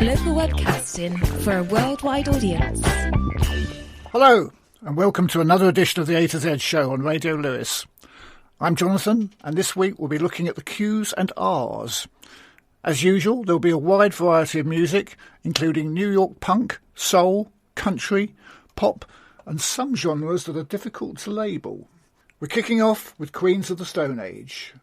Local webcasting for a worldwide audience. Hello, and welcome to another edition of the A to Z show on Radio Lewes. I'm Jonathan, and this week we'll be looking at the Q's and R's. As usual, there'll be a wide variety of music, including New York punk, soul, country, pop, and some genres that are difficult to label. We're kicking off with Queens of the Stone Age.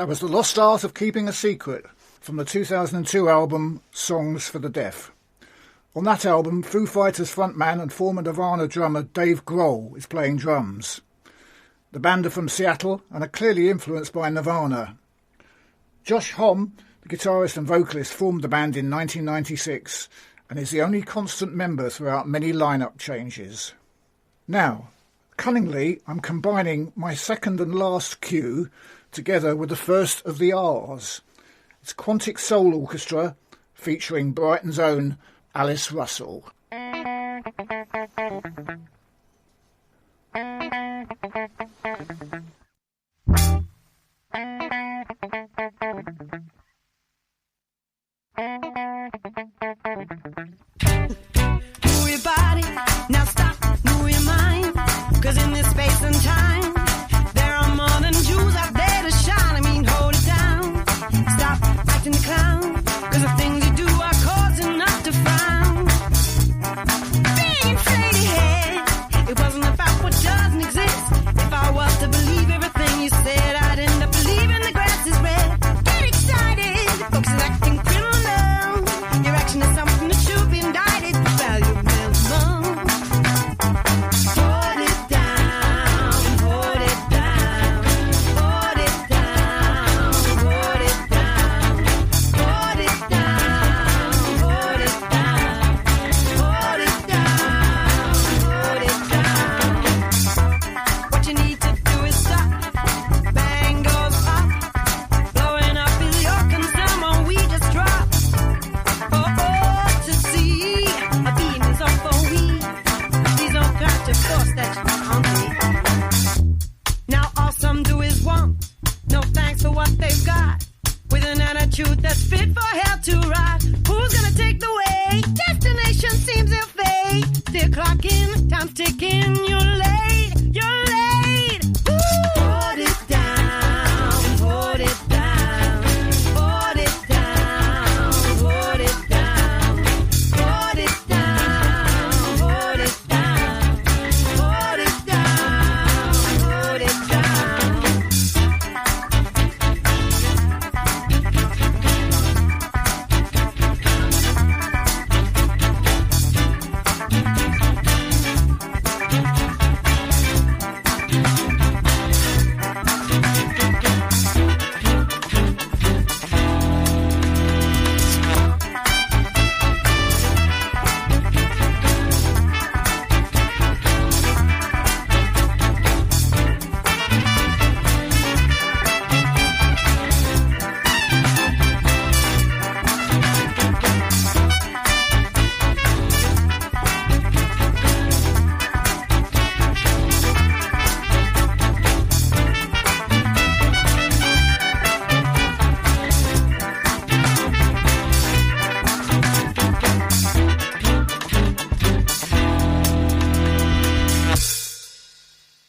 Was The Lost Art of Keeping a Secret from the 2002 album Songs for the Deaf. On that album, Foo Fighters frontman and former Nirvana drummer Dave Grohl is playing drums. The band are from Seattle and are clearly influenced by Nirvana. Josh Homme, the guitarist and vocalist, formed the band in 1996 and is the only constant member throughout many lineup changes. Now, cunningly, I'm combining my second and last Q together with the first of the R's. It's Quantic Soul Orchestra featuring Brighton's own Alice Russell. Move your body, now stop, move your mind. 'Cause in this space and time, there are more than Jews out there. truth that's fit for hell to ride. Who's gonna take the way? Destination seems ill fate. Still clocking, time's ticking. You're late, you're late. Woo! Hold it down, hold it down, hold it down, hold it down, hold it down, hold it down, hold it down, hold it down.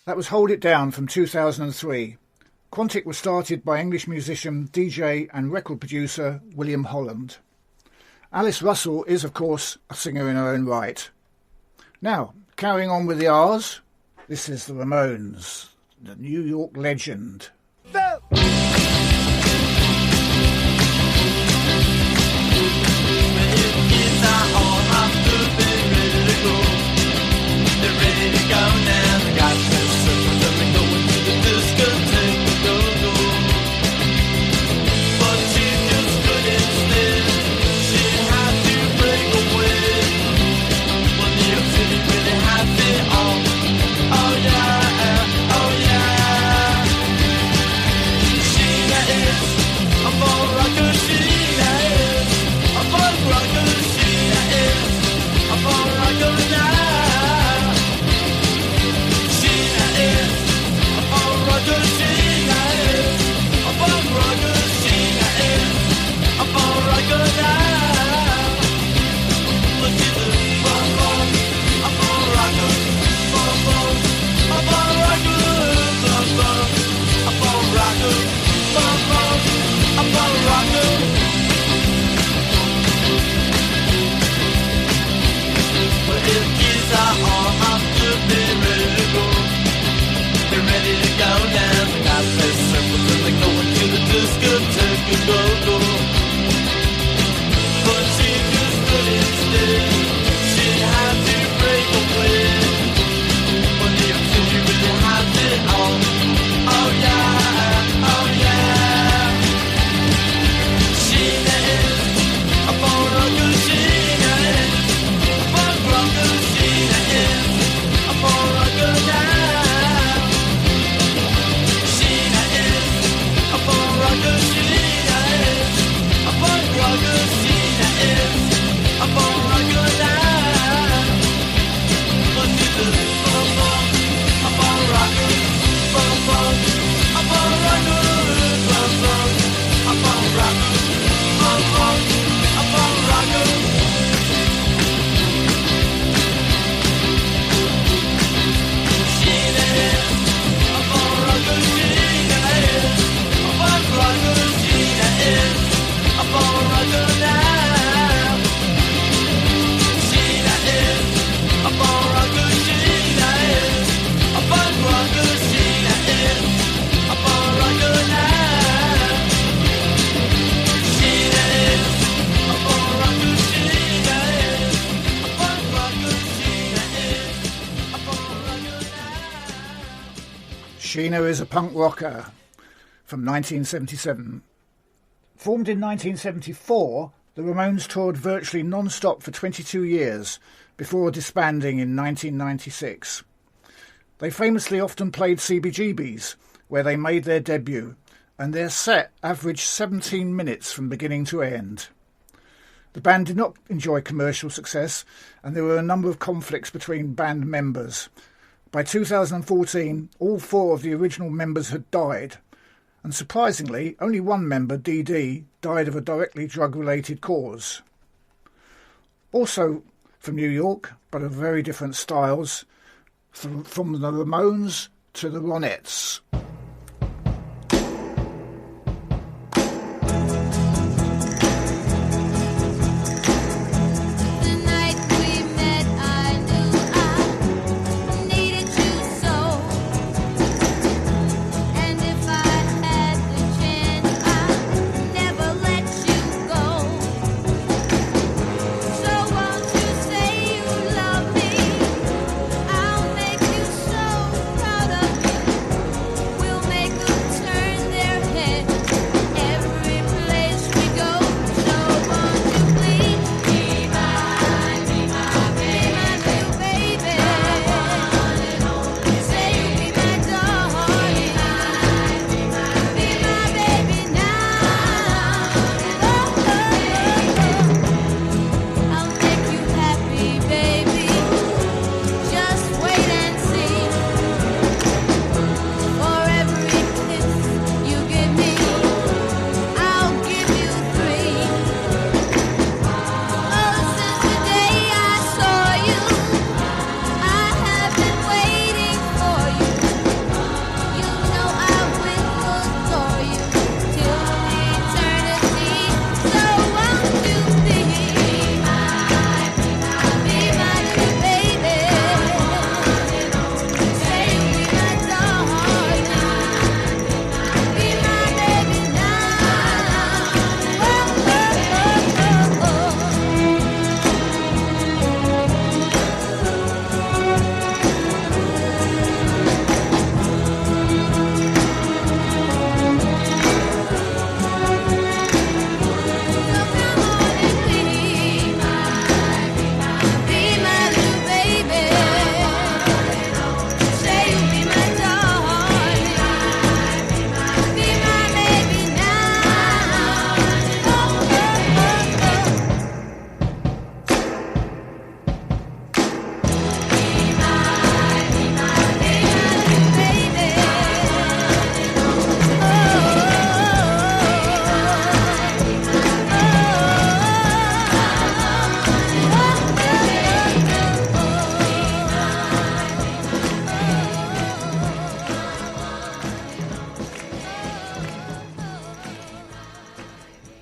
That was Hold It Down from 2003. Quantic was started by English musician, DJ and record producer William Holland. Alice Russell is, of course, a singer in her own right. Now, carrying on with the R's, this is the Ramones, the New York legend. They're ready to go now. They got their circles and they're going to the discotheque to go. But she just couldn't stand. She had to break away. Well, New York City really had it all. Oh yeah, oh yeah. Sheena is a ball rocker. Sheena is a ball rocker. Sheena is a ball rocker now. Sheena is a punk rocker from 1977. Formed in 1974, the Ramones toured virtually non-stop for 22 years before disbanding in 1996. They famously often played CBGBs, where they made their debut, and their set averaged 17 minutes from beginning to end. The band did not enjoy commercial success, and there were a number of conflicts between band members. By 2014, all four of the original members had died, and surprisingly, only one member, Dee Dee, died of a directly drug-related cause. Also from New York, but of very different styles, from the Ramones to the Ronettes.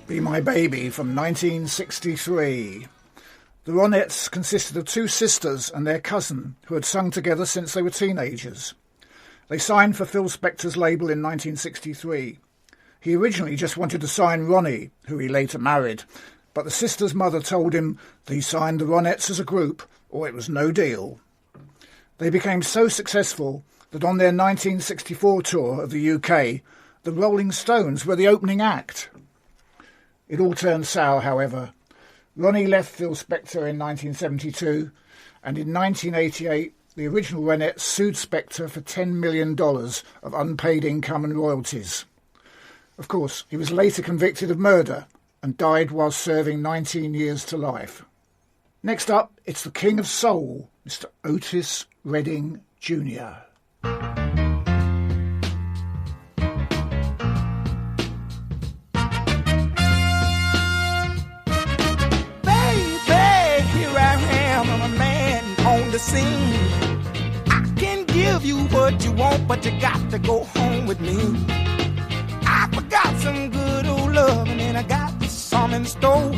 Be My Baby from 1963. The Ronettes consisted of two sisters and their cousin who had sung together since they were teenagers. They signed for Phil Spector's label in 1963. He originally just wanted to sign Ronnie, who he later married, but the sisters' mother told him that he signed the Ronettes as a group or it was no deal. They became so successful that on their 1964 tour of the UK, the Rolling Stones were the opening act. It all turned sour, however. Ronnie left Phil Spector in 1972, and in 1988 the original Ronettes sued Spector for $10 million of unpaid income and royalties. Of course, he was later convicted of murder and died while serving 19 years to life. Next up, it's the King of Soul, Mr. Otis Redding Jr. The scene. I can give you what you want, but you got to go home with me. I forgot some good old love, and then I got some in store.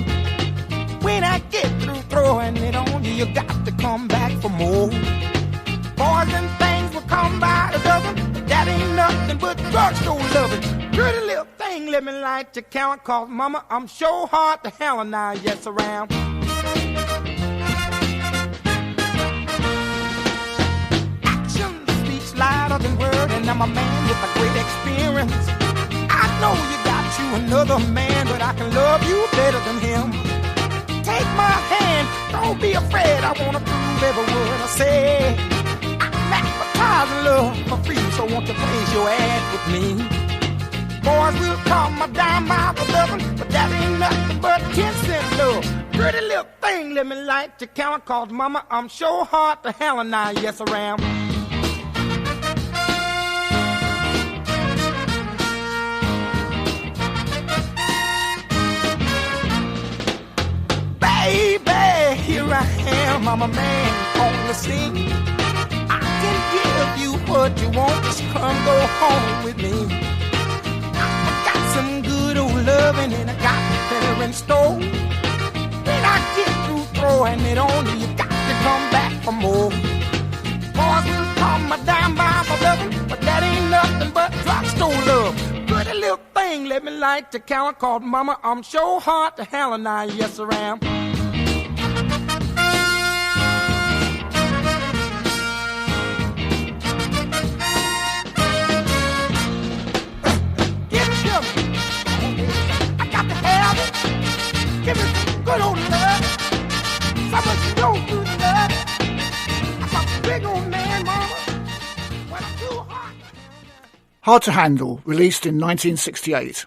When I get through throwing it on you, you got to come back for more. Boys and things will come by the dozen, but that ain't nothing but drugstore loving. Pretty little thing, let me light your count, cause mama, I'm sure hard to hell and now, yes, around. Lighter than word, and I'm a man with a great experience. I know you got you another man, but I can love you better than him. Take my hand, don't be afraid, I wanna prove every word I say. I'm advertising love for free, so won't you place your ad with me? Boys will call my dime by the dozen, but that ain't nothing but 10-cent love. Pretty little thing, let me light your count, cause mama, I'm sure hard to hell and now, yes, around. I'm a man on the scene. I can give you what you want, just come go home with me. I got some good old loving and I got better in store. When I get through throwing it on you, you got to come back for more. Boys will call my dime by for loving, but that ain't nothing but drugstore love. Pretty little thing, let me light the count called Mama. I'm so hard to hell and I, yes I am. Give it to me. I got to have it. Give me some good old love. Some of you know good love. I'm a big old man, Mama. When I'm too hot. Hard to Handle, released in 1968.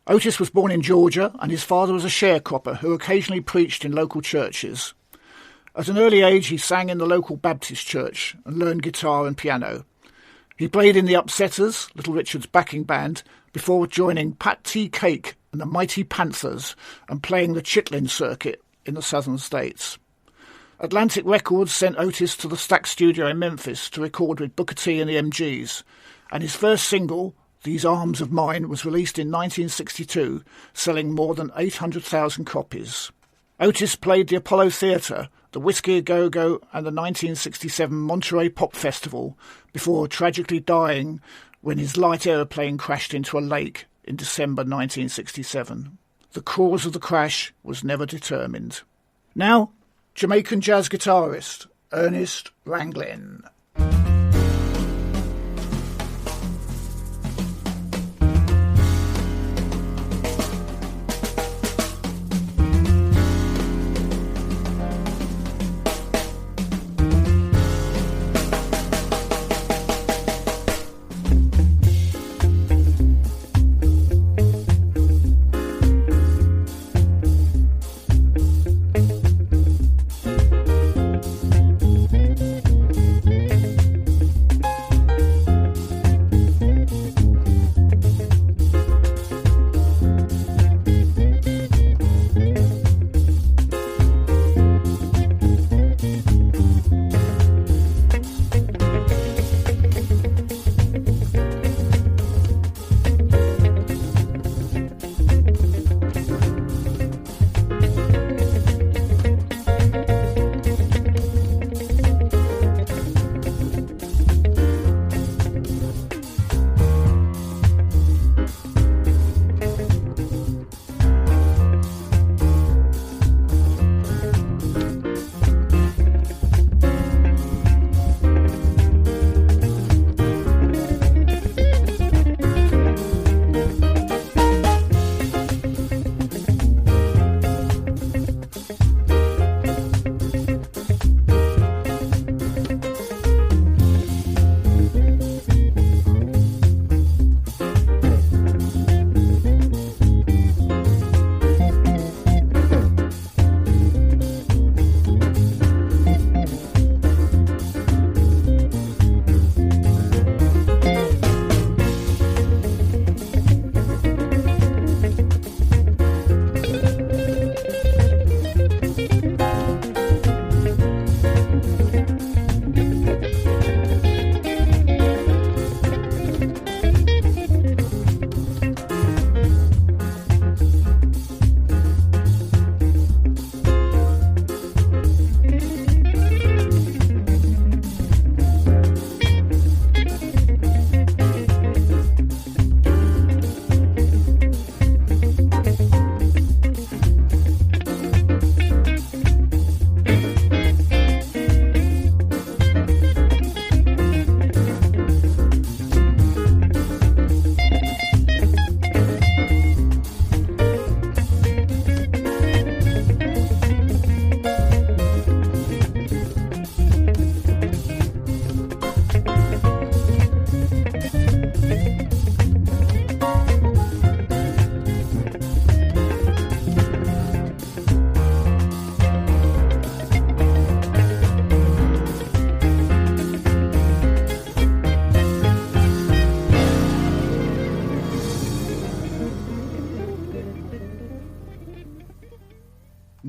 Otis was born in Georgia and his father was a sharecropper who occasionally preached in local churches. At an early age he sang in the local Baptist church and learned guitar and piano. He played in the Upsetters, Little Richard's backing band, before joining Pat T. Cake and the Mighty Panthers and playing the Chitlin circuit in the southern states. Atlantic Records sent Otis to the Stax studio in Memphis to record with Booker T and the MGs, and his first single, These Arms of Mine, was released in 1962, selling more than 800,000 copies. Otis played the Apollo Theatre, the Whiskey A Go-Go and the 1967 Monterey Pop Festival before tragically dying when his light aeroplane crashed into a lake in December 1967. The cause of the crash was never determined. Now, Jamaican jazz guitarist Ernest Ranglin.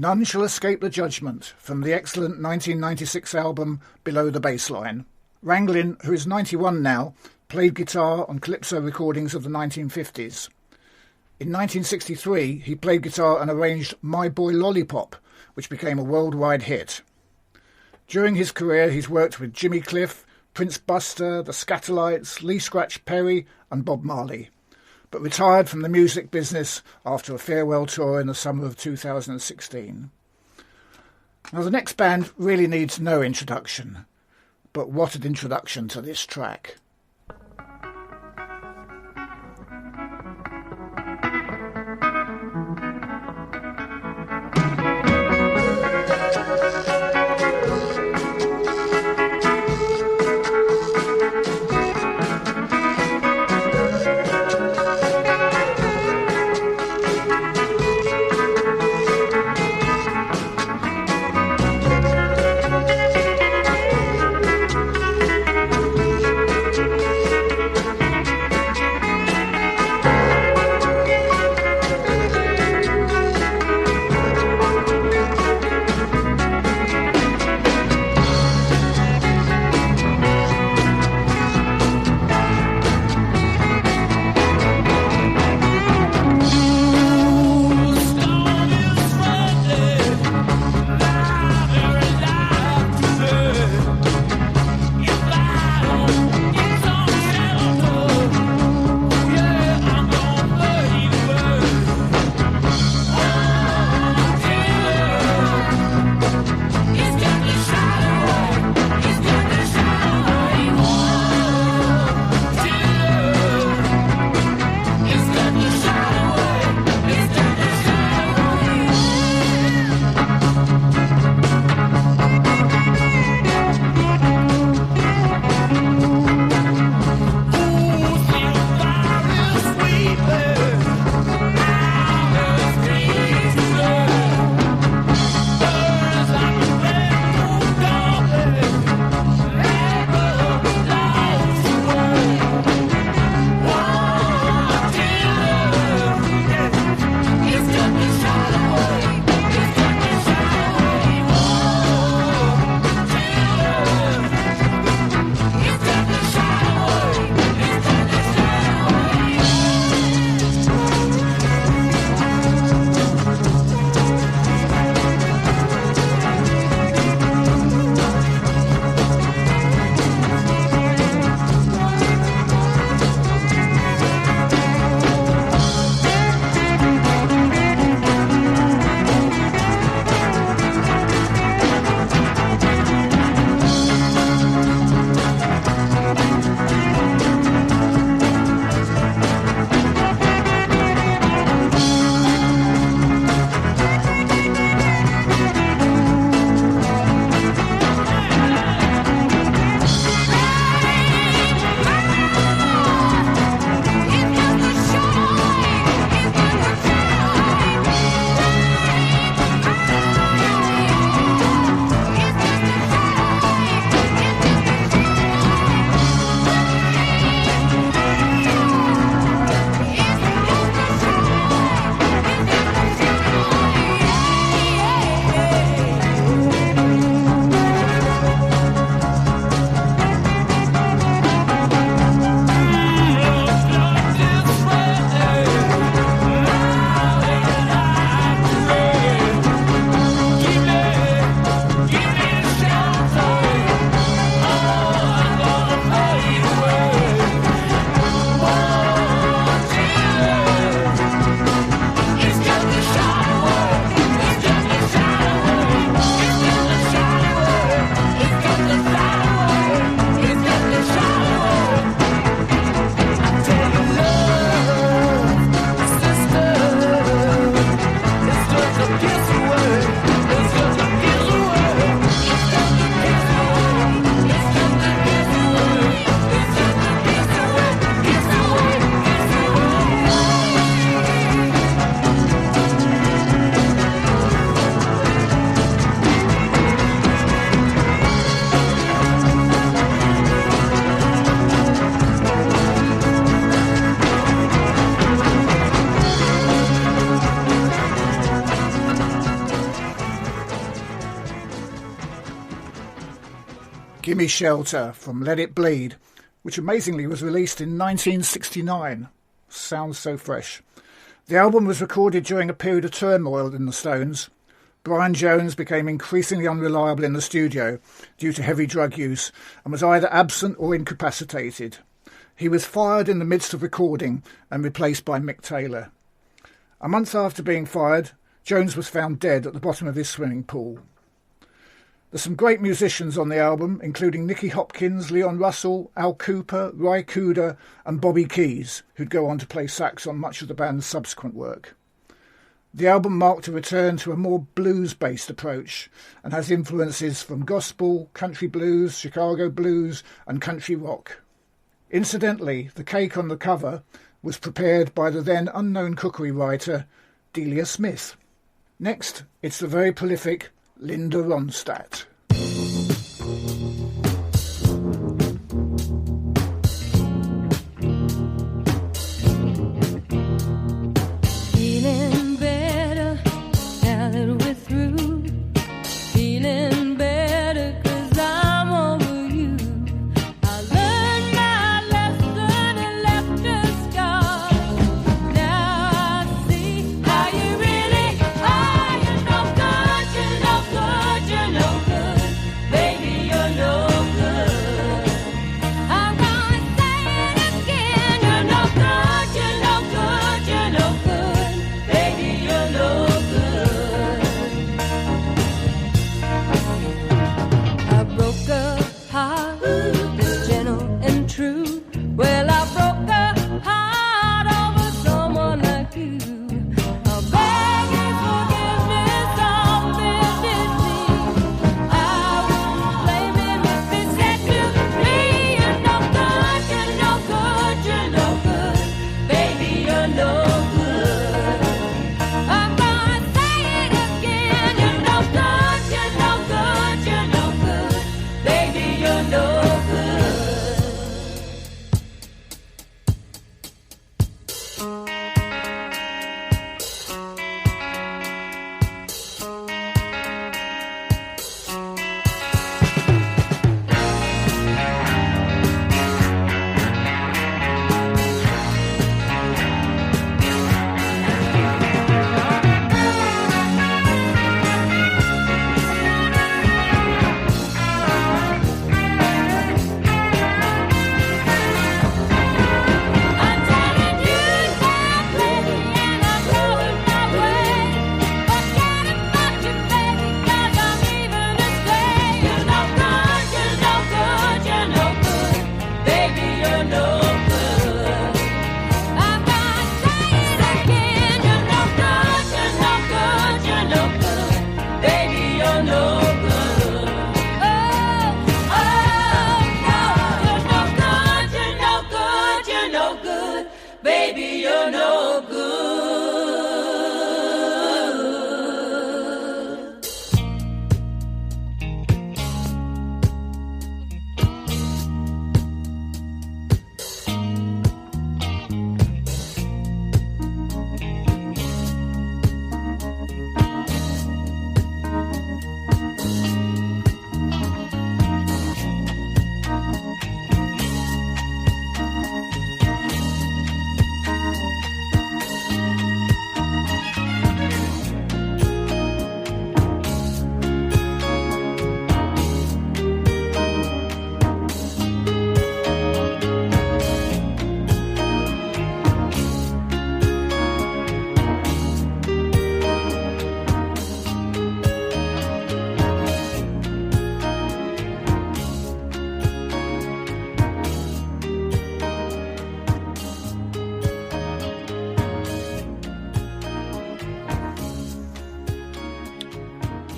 None Shall Escape the Judgment from the excellent 1996 album Below the Baseline. Ranglin, who is 91 now, played guitar on calypso recordings of the 1950s. In 1963, he played guitar and arranged My Boy Lollipop, which became a worldwide hit. During his career, he's worked with Jimmy Cliff, Prince Buster, the Scatterlights, Lee Scratch Perry and Bob Marley, but retired from the music business after a farewell tour in the summer of 2016. Now, the next band really needs no introduction, but what an introduction to this track. Gimme Shelter from Let It Bleed, which amazingly was released in 1969. Sounds so fresh. The album was recorded during a period of turmoil in the Stones. Brian Jones became increasingly unreliable in the studio due to heavy drug use and was either absent or incapacitated. He was fired in the midst of recording and replaced by Mick Taylor. A month after being fired, Jones was found dead at the bottom of his swimming pool. There's some great musicians on the album, including Nicky Hopkins, Leon Russell, Al Cooper, Ry Cooder and Bobby Keys, who'd go on to play sax on much of the band's subsequent work. The album marked a return to a more blues-based approach and has influences from gospel, country blues, Chicago blues and country rock. Incidentally, the cake on the cover was prepared by the then unknown cookery writer Delia Smith. Next, it's the very prolific Linda Ronstadt. Feeling better now that we're through. Feeling better 'cause I'm over you. I learned my lesson and left a scar. Now I see how you really are. You're no good, you're no good, you're no good. Baby, you're no good. I'm gonna say it again. You're no good, you're no good, you're no good. Baby, you're no good. I broke a heart that's gentle and true. Well, I broke a heart over someone like you. I'll beg your forgiveness on bended knee. I won't blame him if he said to me, you're no good, you're no good, you're no good. Baby, you're no good. I'm gonna say it again. You're no good, you're no good, you're no good. Baby, you're no good. I'm telling you now, baby, and I'm going my way. Forget about you, baby, 'cause I'm leaving astray. You're no good, you're no good, you're no good. Baby, you're no good. I'm gonna say it again. You're no good, you're no good, you're no good. Baby, you're no good. Oh, no, you're no good, you're no good, you're no good. Baby, you're no good.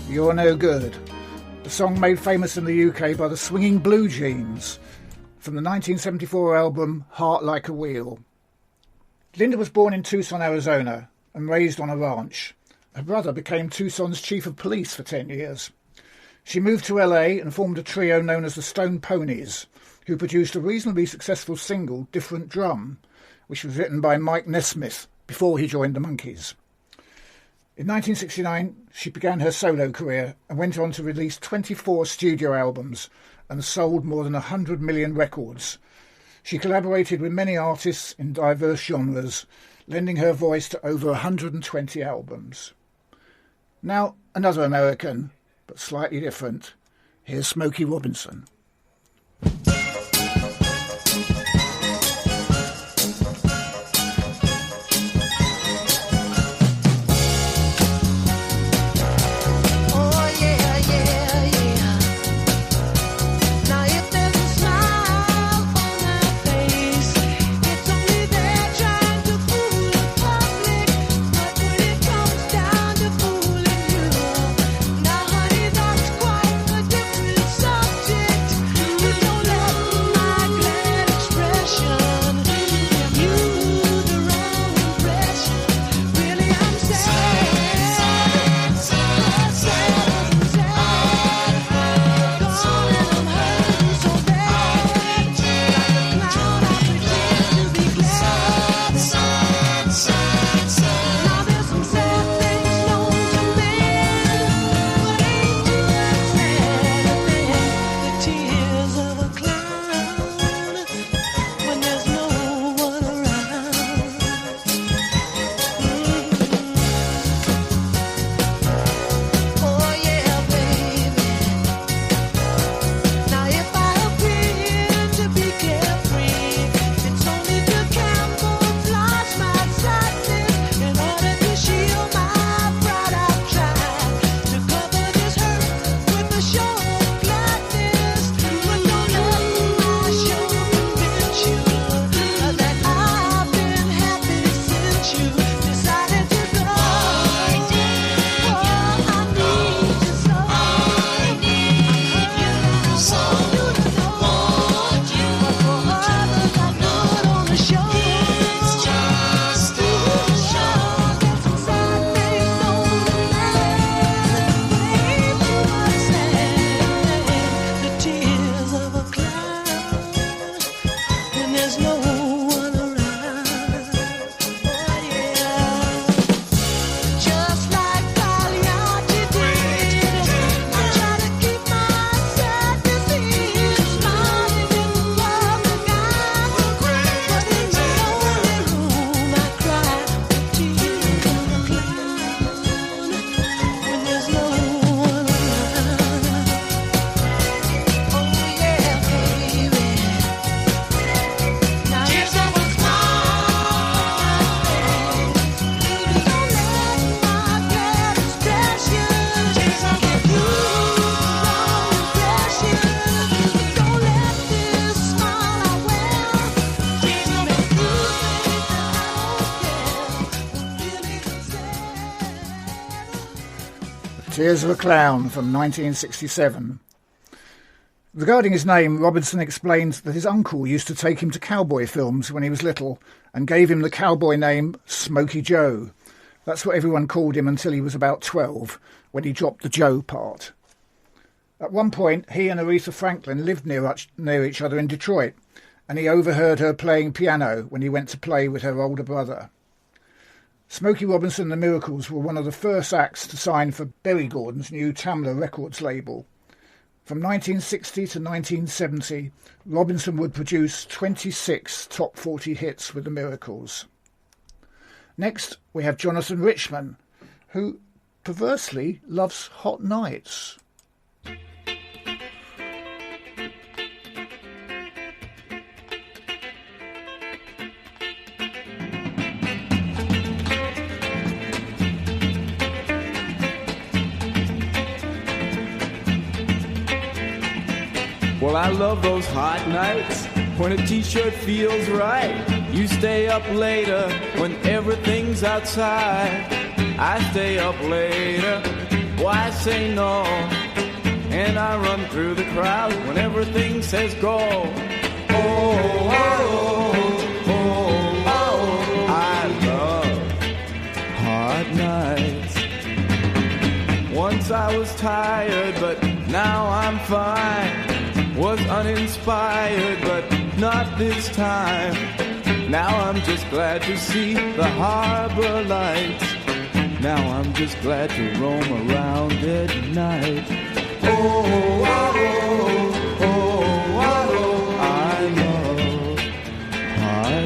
You're No Good, a song made famous in the UK by the Swinging Blue Jeans from the 1974 album Heart Like a Wheel. Linda was born in Tucson, Arizona and raised on a ranch. Her brother became Tucson's chief of police for 10 years. She moved to LA and formed a trio known as the Stone Ponies, who produced a reasonably successful single, Different Drum, which was written by Mike Nesmith before he joined the Monkees. In 1969, she began her solo career and went on to release 24 studio albums and sold more than 100 million records. She collaborated with many artists in diverse genres, lending her voice to over 120 albums. Now, another American, but slightly different. Here's Smokey Robinson. Tears of a Clown from 1967. Regarding his name, Robinson explained that his uncle used to take him to cowboy films when he was little and gave him the cowboy name Smokey Joe. That's what everyone called him until he was about 12, when he dropped the Joe part. At one point, he and Aretha Franklin lived near each other in Detroit, and he overheard her playing piano when he went to play with her older brother. Smokey Robinson and the Miracles were one of the first acts to sign for Berry Gordy's new Tamla Records label. From 1960 to 1970, Robinson would produce 26 top 40 hits with the Miracles. Next, we have Jonathan Richman, who perversely loves hot nights. Well, I love those hot nights when a t-shirt feels right. You stay up later when everything's outside. I stay up later, why say no? And I run through the crowd when everything says go. Oh, oh, oh, oh, oh. I love hot nights. Once I was tired, but now I'm fine. Was uninspired, but not this time. Now I'm just glad to see the harbor lights. Now I'm just glad to roam around at night. Oh, oh, oh, oh.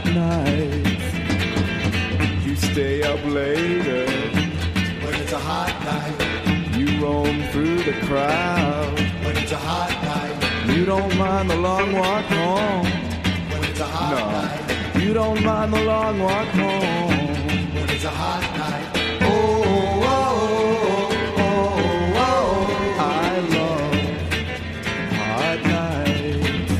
hard nights. You stay up later When it's a hot night, you roam through the crowd. when it's a hot night, You don't mind the long walk home. when it's a hot night, No, you don't mind the long walk home. when it's a hot night. Oh, oh, oh, oh, oh, I love hard nights.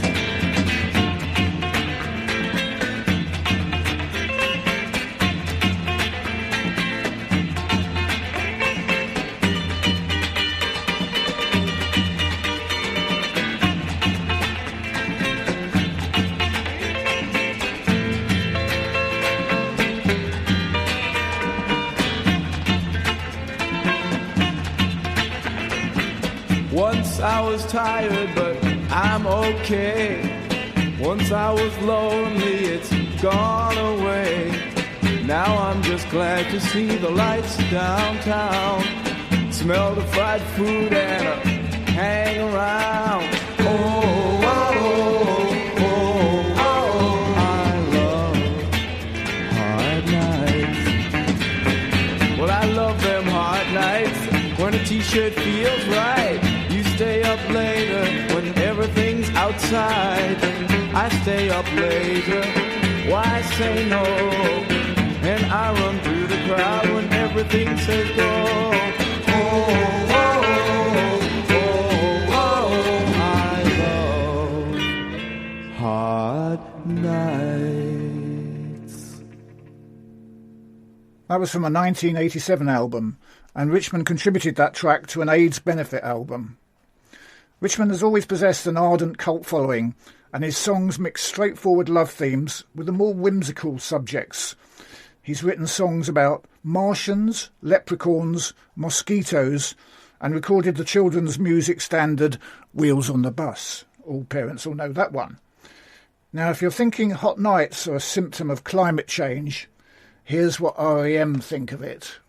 Once I was tired, but I'm okay. Once I was lonely, it's gone away. Now I'm just glad to see the lights downtown. Smell the fried food and hang around. Oh, oh, oh, oh, oh, I love hard nights. Well, I love them hard nights when a t-shirt feels right. You stay up later when everything's outside. I stay up later, why say no? And I run through the crowd when everything says go. Oh, oh, oh, oh, oh, I love hard nights. That was from a 1987 album, and Richmond contributed that track to an AIDS benefit album. Richmond has always possessed an ardent cult following, and his songs mix straightforward love themes with the more whimsical subjects. He's written songs about Martians, leprechauns, mosquitoes, and recorded the children's music standard Wheels on the Bus. All parents will know that one. Now, if you're thinking hot nights are a symptom of climate change, here's what R.E.M. think of it.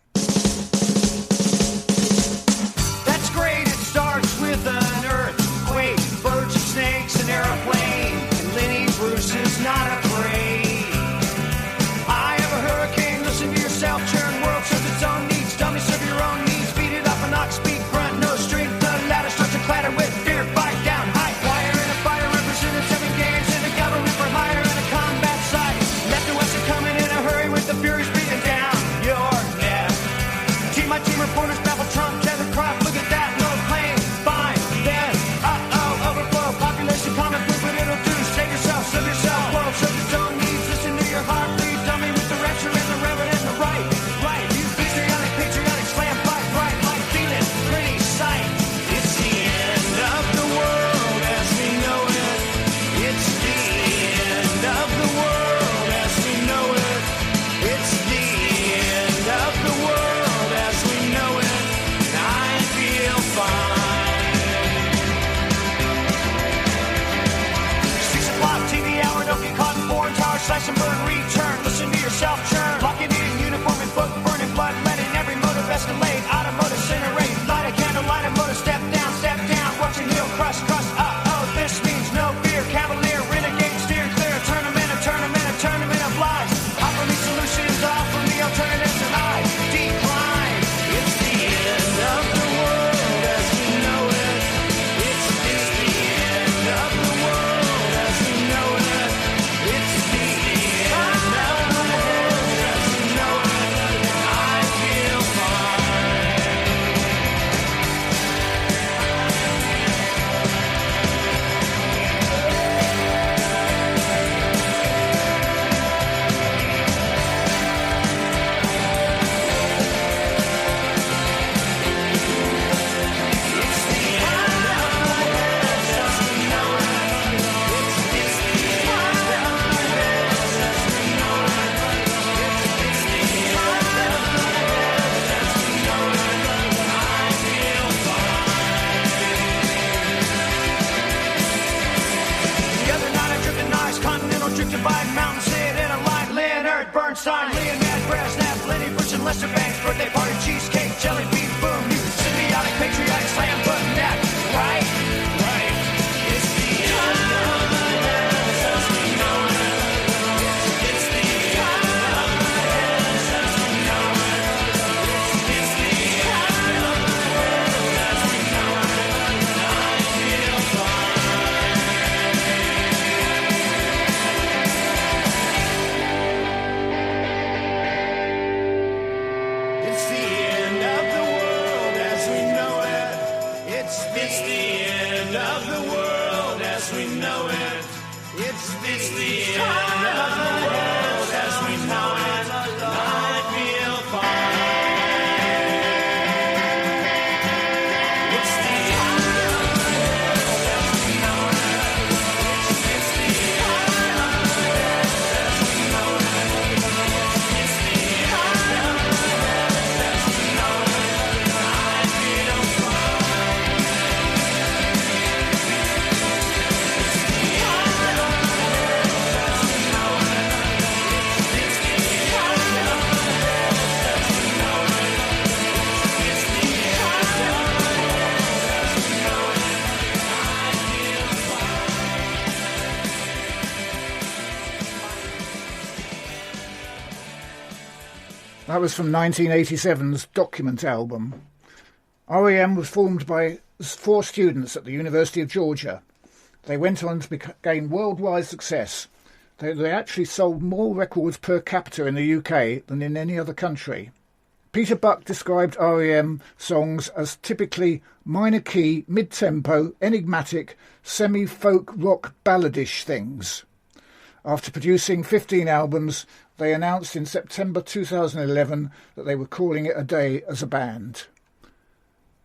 That's great, it starts with an earthquake, birds and snakes, an airplane, and Lenny Bruce is not afraid. I have a hurricane, listen to yourself, churn, world serves its own needs, dummy serve your own needs, beat it up and not speak, grunt, no strength, the ladder starts to clatter with fear, fight down, high wire in a fire, represented 7 games in a government for hire in a combat site, left and west are coming in a hurry with the furies beating down your neck. Team reporters babble Trump, tether crop, look at that, no claim, fine, then, overflow, population common food, but it'll do, save yourself, serve yourself, world serves its own needs, listen to your heart, please, dummy with the rapture and the reverend and the right, you patriotic, slam, fight, right, like feeling, pretty sight, it's the end of the world as we know it, it's the end of the world as we know it, it's the end of the world as we know it, and I feel fine. 6 o'clock, TV hour, don't get caught in foreign tower, slash and burn, return, listen to yourself churn, lock it in, uniform and book, burning blood, letting every motive escalate, automotive incinerate, light a candle, light a motor, step down, watch your heel crush, this means no fear, cavalier, renegade, steer clear, tournament of lies, offer me solutions, offer me alternatives, and I decline. It's the end of the world as we know it, it's the end of the world as we know it, it's the end of the world as we know it, and I feel fine. The other night I tripped a nice continental trip to Biden Mountain, sit in a line, Leonard Bernstein, Leonard Brezhnev, Lenny Bruce and Lester Banks, birthday party, cheesecake, jelly bean, boom, you symbiotic, patriotic, slam button, that, right, it's the end of the world as we know it, it's the That was from 1987's Document album. REM was formed by 4 students at the University of Georgia. They went on to gain worldwide success. They actually sold more records per capita in the UK than in any other country. Peter Buck described REM songs as typically minor key, mid-tempo, enigmatic, semi-folk rock balladish things. After producing 15 albums, they announced in September 2011 that they were calling it a day as a band.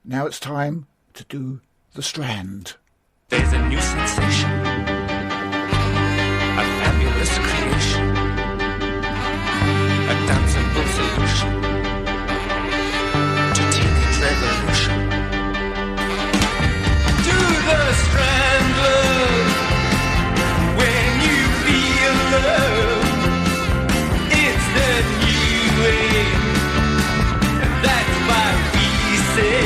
Now it's time to do The Strand. There's a new sensation, a fabulous creation, a danceable solution to teenage revolution. To the Strand, love, when you feel love, it's the new way, and that's why we say,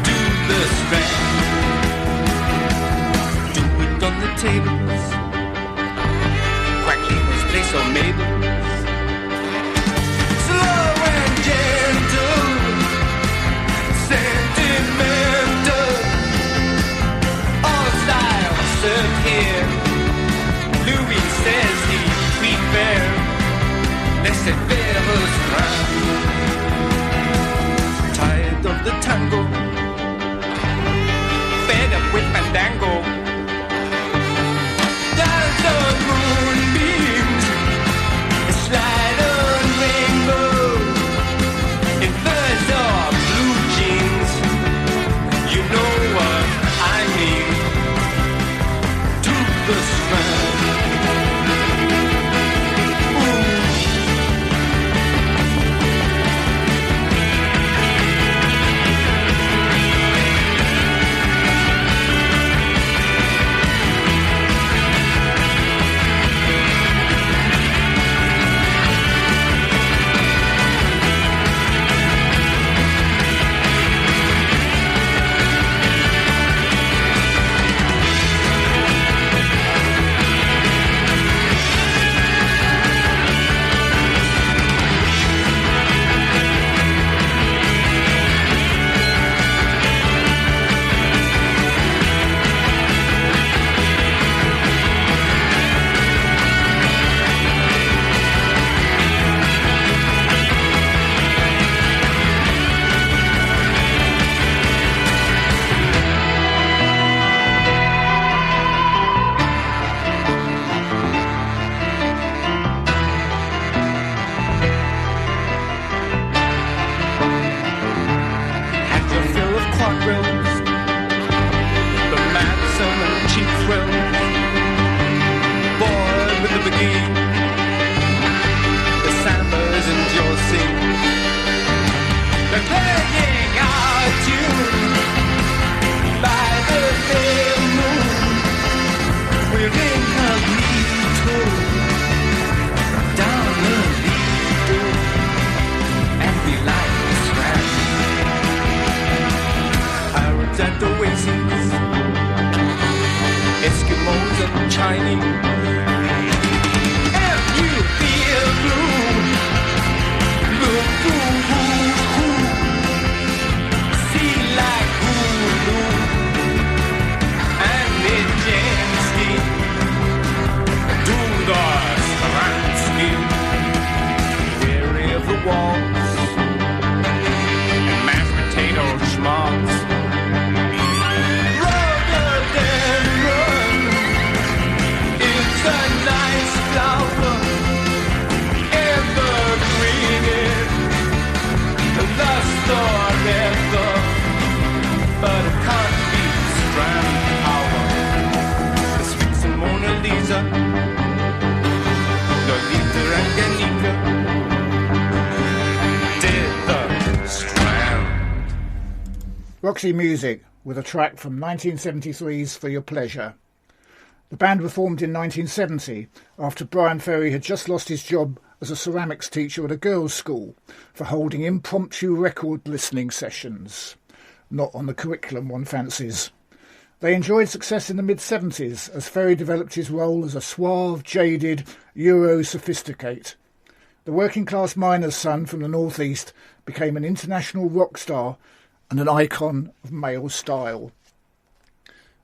do the Strand. On the tables, Quackleaner's place or Mabel's, slow and gentle, sentimental, all styles served here. Louis says he prefer laissez-faire round. Tired of the tango, fed up with fandango. Moonbeams, slide on rainbow, in furs or blue jeans. You know what I mean. To the Strand. Roxy Music with a track from 1973's For Your Pleasure. The band were formed in 1970 after Brian Ferry had just lost his job as a ceramics teacher at a girls' school for holding impromptu record listening sessions. Not on the curriculum, one fancies. They enjoyed success in the mid-70s as Ferry developed his role as a suave, jaded Euro-sophisticate. the working-class miner's son from the northeast became an international rock star and an icon of male style.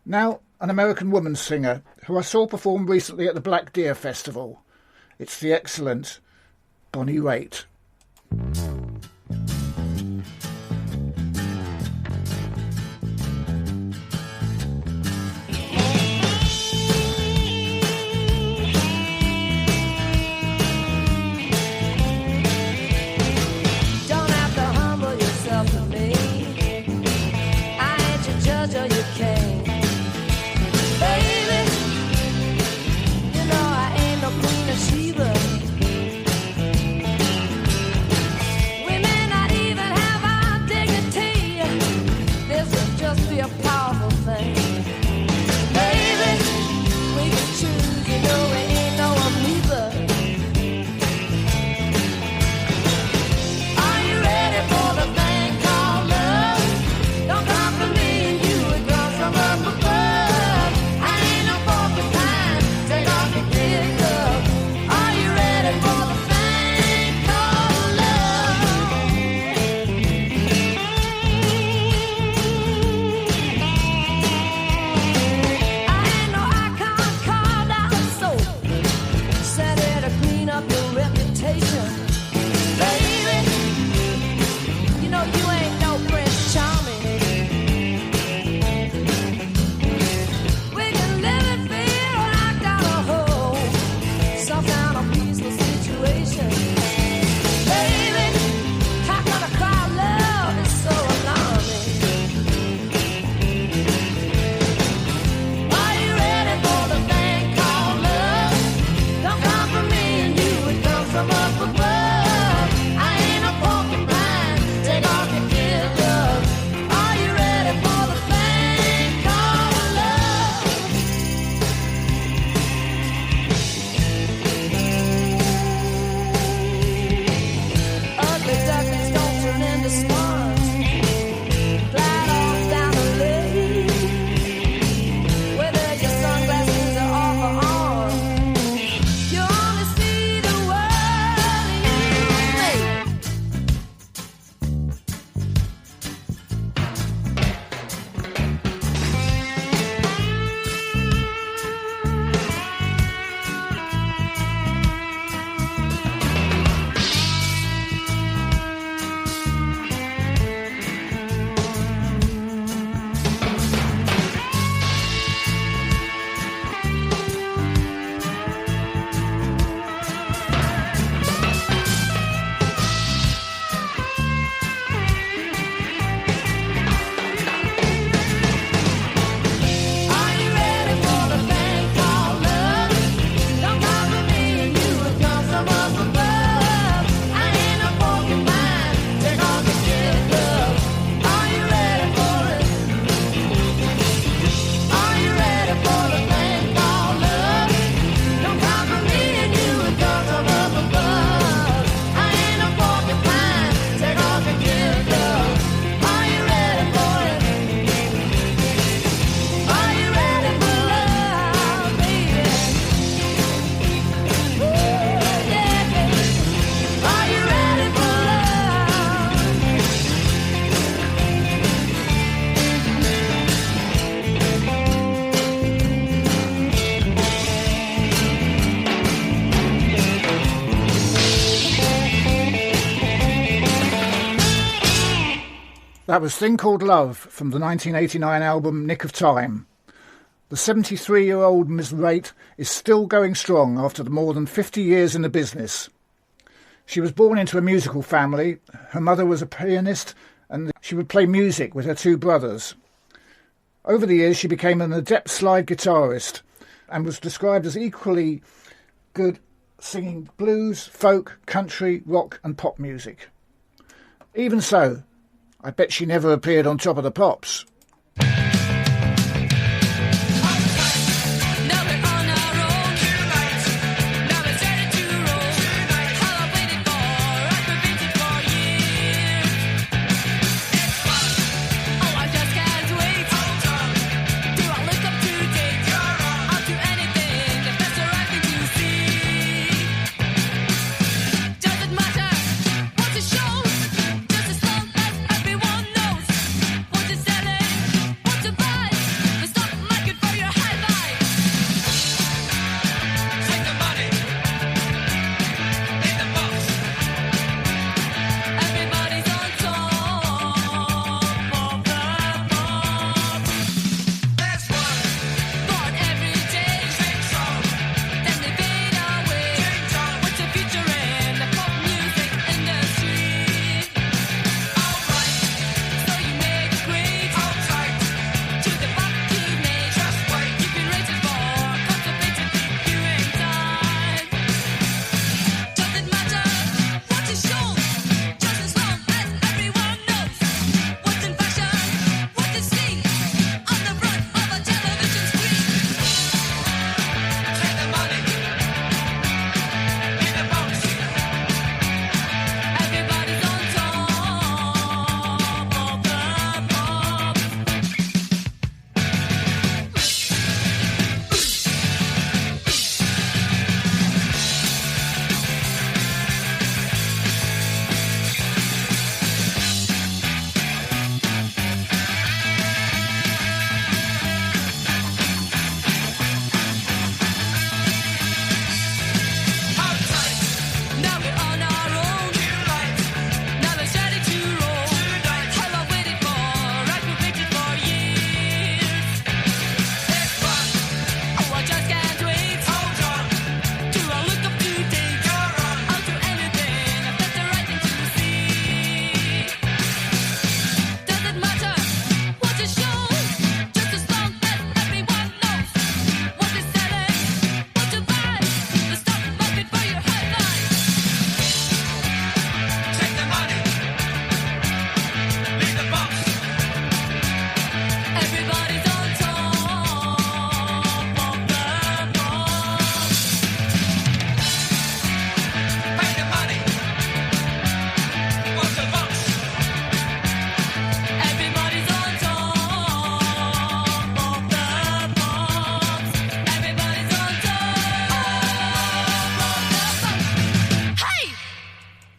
Now, an American woman singer who I saw perform recently at the Black Deer Festival. It's the excellent Bonnie Raitt. That was Thing Called Love from the 1989 album Nick of Time. The 73-year-old Miss Raitt is still going strong after more than 50 years in the business. She was born into a musical family. Her mother was a pianist and she would play music with her two brothers. Over the years she became an adept slide guitarist and was described as equally good singing blues, folk, country, rock and pop music. Even so, I bet she never appeared on Top of the Pops. Just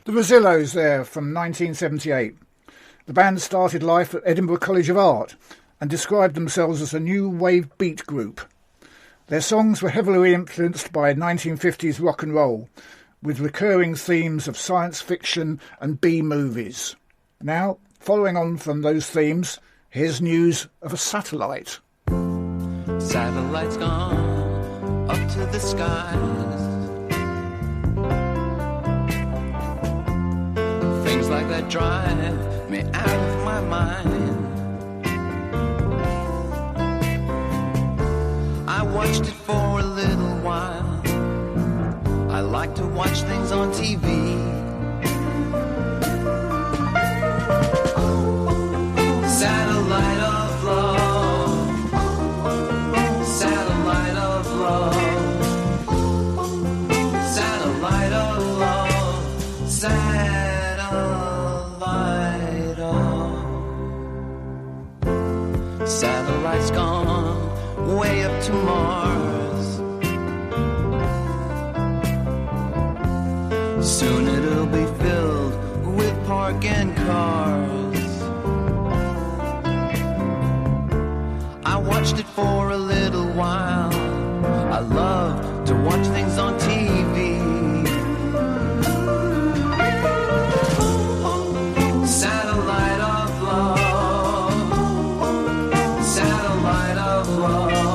The Rosillos there from 1978. The band started life at Edinburgh College of Art and described themselves as a new wave beat group. Their songs were heavily influenced by 1950s rock and roll, with recurring themes of science fiction and B-movies. Now, following on from those themes, here's news of a satellite. Satellites gone up to the skies. Things like that drive me out of my mind. I watched it for a little while. I like to watch things on TV. Satellite of love. Satellite of love. Satellite of love. Satellite of. Satellite's gone way up to Mars. Soon it'll be filled with parking cars. I watched it for a little while. I love to watch things on TV. Satellite of love. Satellite of love.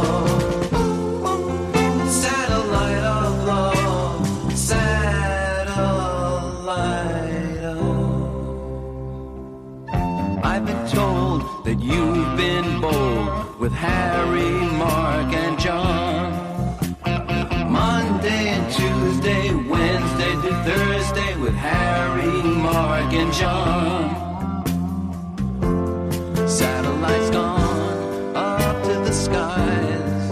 Satellite of love. Satellite of. I've been told that you've been bold with Harry, Mark, and John. Monday and Tuesday, Wednesday to Thursday with Harry, Mark, and John. Satellites gone up to the skies.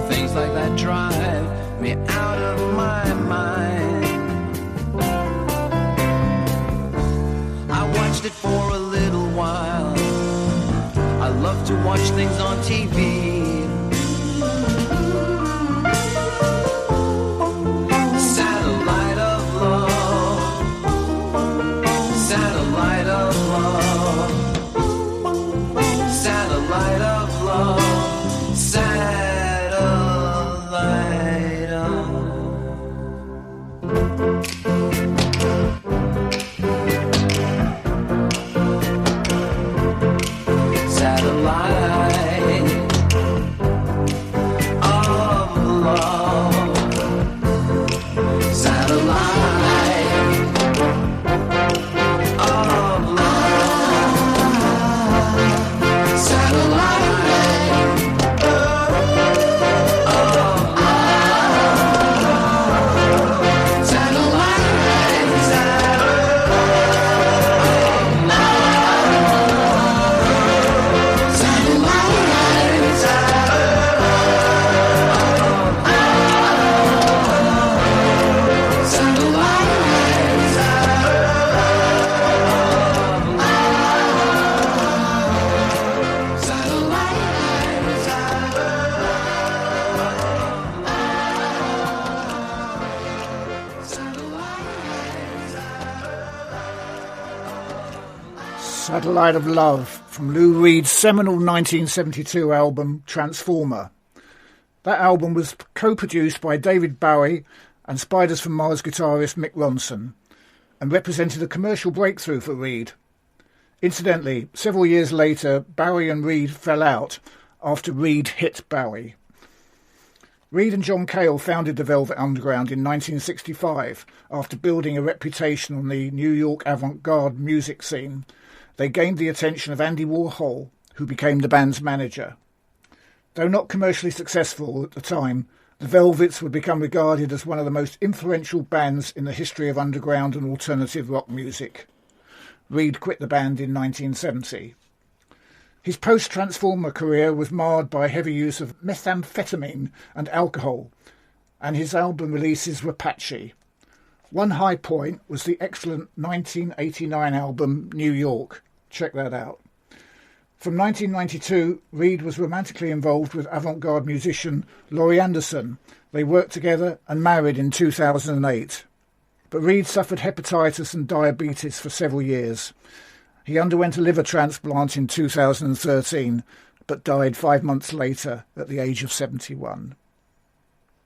Things like that drive me out of my mind. I watched it for a little while. I love to watch things on TV. Satellite of love. Satellite of love. Satellite of love. Satellite of. Satellite of Love from Lou Reed's seminal 1972 album Transformer. That album was co-produced by David Bowie and Spiders from Mars guitarist Mick Ronson and represented a commercial breakthrough for Reed. Incidentally, several years later, Bowie and Reed fell out after Reed hit Bowie. Reed and John Cale founded the Velvet Underground in 1965 after building a reputation on the New York avant-garde music scene. They gained the attention of Andy Warhol, who became the band's manager. Though not commercially successful at the time, the Velvets would become regarded as one of the most influential bands in the history of underground and alternative rock music. Reed quit the band in 1970. His post-Transformer career was marred by heavy use of methamphetamine and alcohol, and his album releases were patchy. One high point was the excellent 1989 album New York. Check that out. From 1992, Reid was romantically involved with avant-garde musician Laurie Anderson. They worked together and married in 2008. But Reid suffered hepatitis and diabetes for several years. He underwent a liver transplant in 2013, but died 5 months later at the age of 71.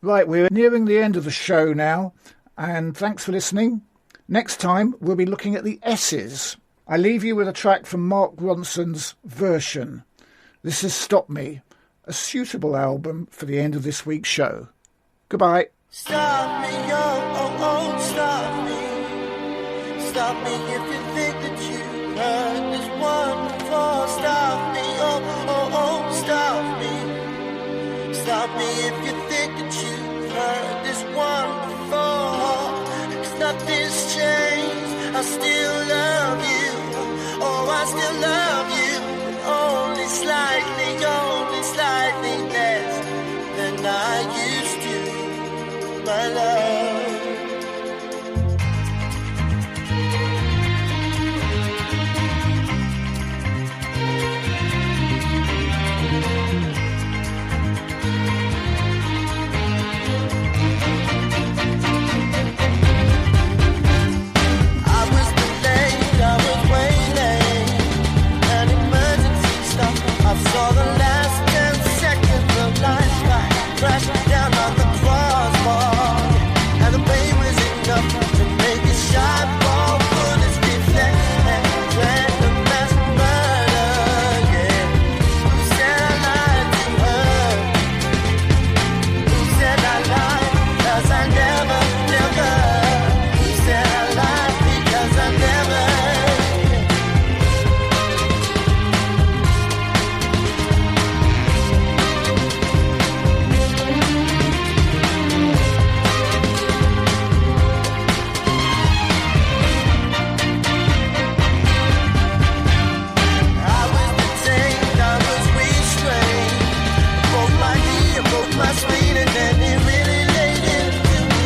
Right, we're nearing the end of the show now, and thanks for listening. Next time, we'll be looking at the S's. I leave you with a track from Mark Ronson's Version. This is Stop Me, a suitable album for the end of this week's show. Goodbye. Stop me, oh, stop me. Stop me if you think that you heard this one before. Stop me, oh, stop me. Stop me if you think that you heard this one before. 'Cause nothing's changed, I still love you. Oh, I still love you. Only slightly less than I used to, my love. Saw the last 10 seconds of life crash down on the crossbar, and the pain was enough to make a shot ball bullets reflect and random mass murder. Yeah, who said I lied to her? Who said I lied? 'Cause I never. Who said I lied? Because I never. My spleen and then it really laid into me.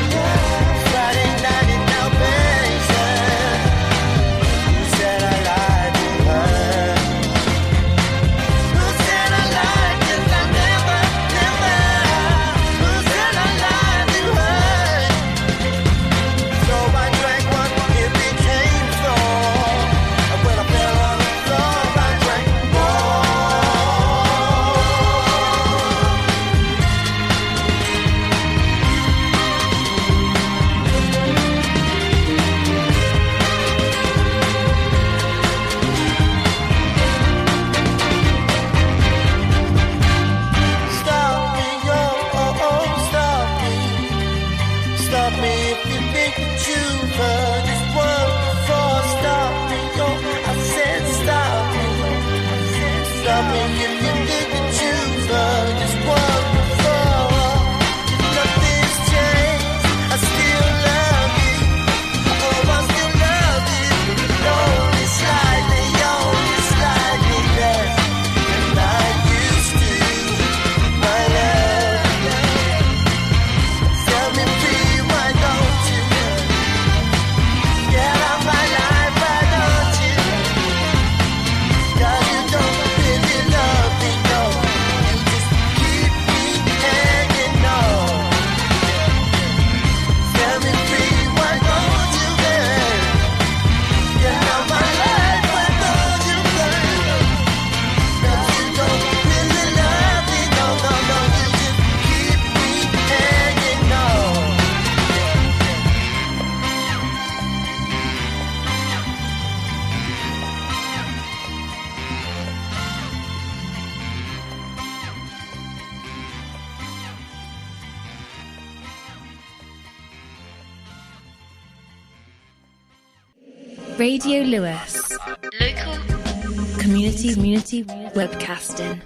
Friday night in Albania. Who said I lied to her? Who said I lied? 'Cause I never. Who said I lied to her? So I drank one, it became four. And when I fell on the floor, I drank more. Stop me if you think that you've heard this word before. Stop me, I said stop me. Stop me if you think that you've heard this word before. Nothing's changed, I still love you. Oh, I still love you. Only slightly less than I used to, my love. Tell me please, why don't you get out my life? Why don't you? 'Cause you don't really love me, no. You just keep me hanging on. Tell me please, why don't you get out my life? Why don't you? 'Cause you don't really love me, no. You just keep me hanging on. Radio Lewes. Local community webcasting.